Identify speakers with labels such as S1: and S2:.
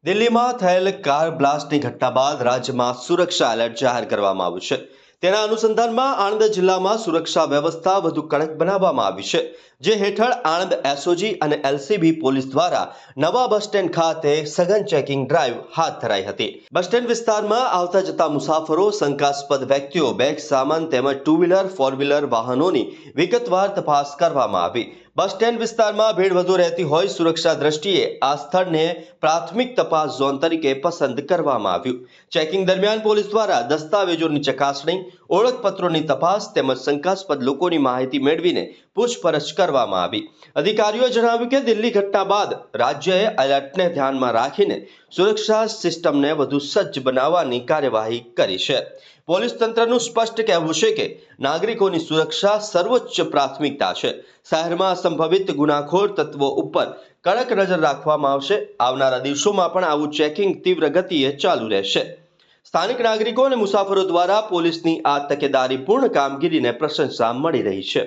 S1: દિલ્હીમાં થયેલ કાર બ્લાસ્ટની ઘટના બાદ રાજ્યમાં સુરક્ષા એલર્ટ જાહેર કરવામાં આવ્યું છે. તેના અનુસંધાનમાં આણંદ જિલ્લામાં સુરક્ષા વ્યવસ્થા વધુ કડક બનાવવામાં આવી છે, જે હેઠળ આણંદ એસઓજી અને એલસીબી પોલીસ દ્વારા નવા બસ સ્ટેન્ડ ખાતે સઘન ચેકિંગ ડ્રાઈવ હાથ ધરાઈ હતી. બસ સ્ટેન્ડ વિસ્તારમાં આવતા જતા મુસાફરો, શંકાસ્પદ વ્યક્તિઓ, બેગ સામાન તેમજ ટુ વ્હીલર, ફોર વ્હીલર વાહનોની વિગતવાર તપાસ કરવામાં આવી. બસ સ્ટેન્ડ વિસ્તારમાં ભીડ વધુ રહેતી હોય સુરક્ષા દ્રષ્ટિએ આ સ્થળને પ્રાથમિક તપાસ ઝોન તરીકે પસંદ કરવામાં આવ્યું. ચેકિંગ દરમિયાન પોલીસ દ્વારા દસ્તાવેજોની ચકાસણી, ઓળખપત્રોની તપાસ તેમજ શંકાસ્પદ લોકોની માહિતી મેળવીને પૂછપરછ કરવામાં આવી. અધિકારીઓએ જણાવ્યું કે દિલ્હી ઘટના બાદ રાજ્યએ એલર્ટને ધ્યાનમાં રાખીને સુરક્ષા સિસ્ટમને વધુ સજ્જ બનાવવાની કાર્યવાહી કરી છે. પોલીસ તંત્રનું સ્પષ્ટ કહેવું છે કે નાગરિકોની સુરક્ષા સર્વોચ્ચ પ્રાથમિકતા છે. શહેરમાં સંભવિત ગુનાખોર તત્વો ઉપર કડક નજર રાખવામાં આવશે. આવનારા દિવસોમાં પણ આવું ચેકિંગ તીવ્ર ગતિએ ચાલુ રહેશે. સ્થાનિક નાગરિકો અને મુસાફરો દ્વારા પોલીસની આ તકેદારીપૂર્ણ કામગીરીને પ્રશંસા મળી રહી છે.